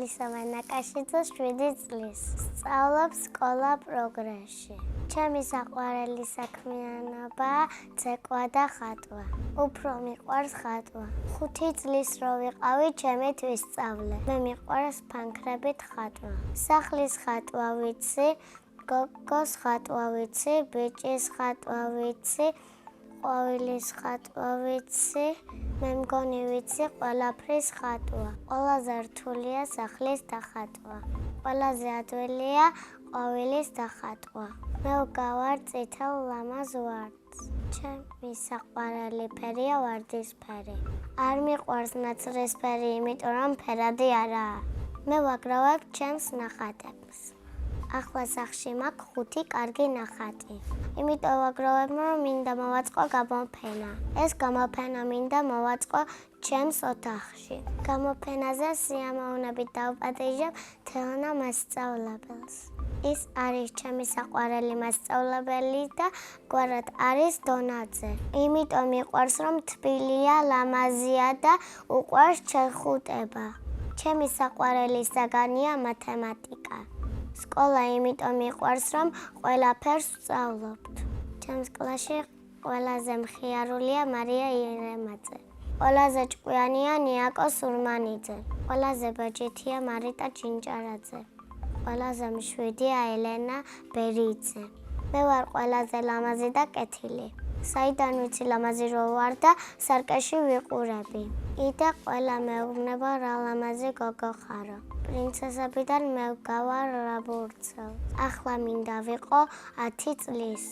მისავა ნაკაშიძე 7 წლის. სწავლობ სკოლა პროგრესში. ჩემი საყვარელი საქმიანობა ცეკვა და ხატვა. უფრო მიყვარს ხატვა. 5 წლის რო ვიყავი, ჩემი თვისწავლე. მე მიყვარს ფანქრებით ხატვა. სახლის ხატვა ვიცი, გოგოს ხატვა ვიცი, ბიჭის ხატვა ვიცი, ყვავილის ხატვა ვიცი, მე მგონი ვიცი ყველაფრის ხატვა. ყველაზე რთულია სახლის დახატვა. ყველაზე ადვილია ყვავილის დახატვა. მე ვგავარ წითელ ლამაზ ვარდს. ჩემი საყვარელი ფერია ვარდისფერი. არ მიყვარს ნაცრისფერი, იმიტომ რომ ფერადი არაა. მე ვაგრავებ ჩემს ნახატებს. ახლა სახლში მაქვს 5 კარგი ნახატი. იმიტომ ვაგრავებ, რომ მინდა მოვაწყო გამოფენა. ეს გამოფენა მინდა მოვაწყო ჩემს ოთახში. გამოფენაზე სიამოვნებით დავპატიჟებ თელონა მასწავლებელს. ის არის ჩემი საყვარელი მასწავლებელი და გვარად არის დონაძე. იმიტომ მიყვარს, რომ თბილია, ლამაზია და უყვარს ჩეხუტება. ჩემი საყვარელი საგანია მათემატიკა. სკოლა იმიტომ მიყვარს, რომ ყველაფერს ვსწავლობთ. ჩემს კლასში ყველაზე მხიარულია მარია ირემაძე. ყველაზე ჭკვიანია ნიაკო სურმანიძე. ყველაზე ბაჯეთია მარიტა ჩინჭარაძე. ყველაზე მშვიდია ელენა ბერიძე. მე ვარ ყველაზე ლამაზი და კეთილი. საიდან ვიცი ლამაზი რო ვარ და სარკეში ვიყურები. კიდე ყველა მეუბნება რა ლამაზი გოგო ხარო. პრინცესებიდან მე ვგავარ რაბურცელს. ახლა მინდა ვიყო 10 წლის.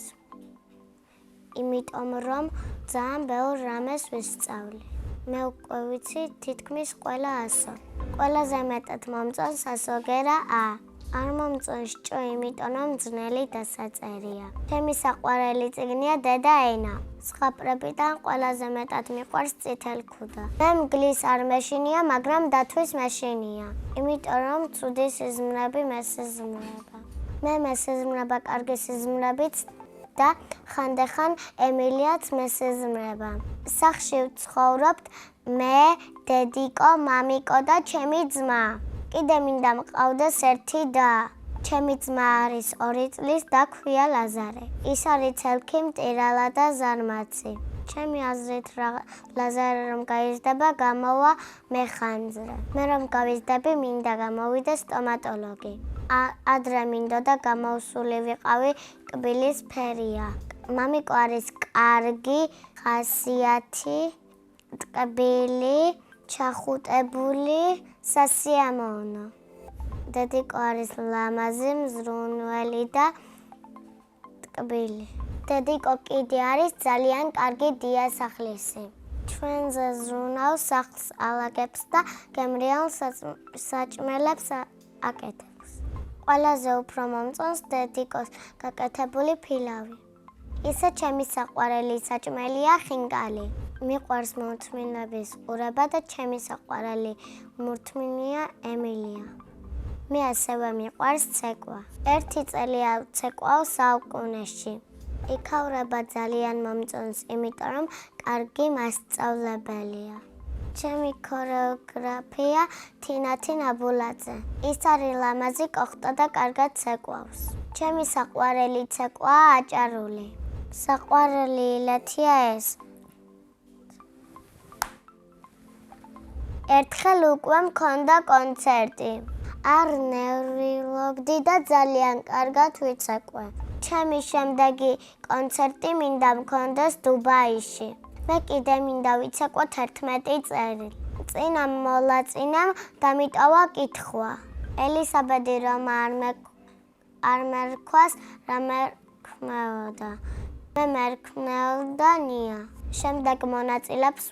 იმიტომ რომ ძალიან ბევრ რამეს ვისწავლი. მე უკვე ვიცი თითქმის ყველა ასო. ყველაზე მეტად მომწონს ასოგერა ა. არ მომწონს ჭ, იმიტომ რომ ძნელი დასაწერია. ჩემი საყვარელი წიგნია დედა ენა. ზღაპრებიდან ყველაზე მეტად მიყვარს წითელქუდა. მე მგლის არ მეშინია, მაგრამ დათვის მეშინია. იმიტომ რომ ცუდი სიზმრები მესიზმრება. მე მესიზმრება კარგი სიზმრებით და ხანდახან ემილიაც მესიზმრება. სახლში ვცხოვრობთ მე, დედიკო, მამიკო და ჩემი ძმა. კიდე მინდა მყავდეს ერთი და. ჩემი ძმა არის 2 წლის და ქვია ლაზარე. ის არის ცელქი, მტირალა და ზარმაცი. ჩემი აზრით ლაზარე რომ გაიზრდება, გამოვა მეხანძრე. მე რომ გავიზრდები, მინდა გამოვიდე სტომატოლოგი. ადრე მინდოდა გამოვსული ვიყავი კბილის ფერია. მამიკო არის კარგი, ხასიათი, ტკბილი, ჩახუტებული, სასიამოვნო. დედიკო არის ლამაზი, მზრუნველი და ტკბილი. დედიკო კიდე არის ძალიან კარგი დიასახლისი. ჩვენზე ზრუნავს, სახლს ალაგებს და გემრიელ საჭმელებს აკეთებს. ყველაზე უფრო მომწონს დედიკოს გაკეთებული ფილავი. ისე ჩემი საყვარელი საჭმელია ხინკალი. მიყვარს მორთმინების ყურება და ჩემი საყვარელი მორთმინია ემილია. მე ასევე მიყვარს ცეკვა. 1 წელია ვცეკვავ საუკუნეში. იქავრება ძალიან მომწონს, იმიტომ რომ კარგი მასწავლებელია. ჩემი ქორეოგრაფია თინათი ნაბულაძე. ის არის ლამაზი კოხტა და კარგად ცეკვავს. ჩემი საყვარელი ცეკვაა აჭარული. საყვარელი ილეთია ეს. ერთხელ უკვე მქონდა კონცერტი. არ ნერვიულობდი და ძალიან კარგად ვიცეკვე. ჩემი შემდეგი კონცერტი მინდა მქონდეს დუბაიში. მე კიდე მინდა ვიცეკვო 11 წელი. წინა მოლაწინემ დამიტოვა კითხვა. ელისაბედი რომ არ მერქვას, რა მერქმეოდა. მე მერქმეოდა ნია. შემდეგ მონაწილებს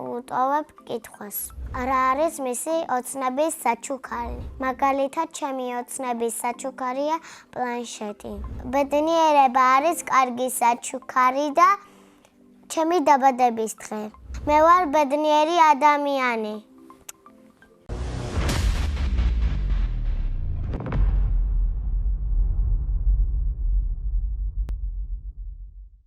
უტოვებ კითხვას. რა არის მისი ოცნების საჩუქარი? მაგალითად, ჩემი ოცნების საჩუქარია პლანშეტი. ბედნიერება არის კარგი საჩუქარი და ჩემი დაბადების დღე. მე ვარ ბედნიერი ადამიანი.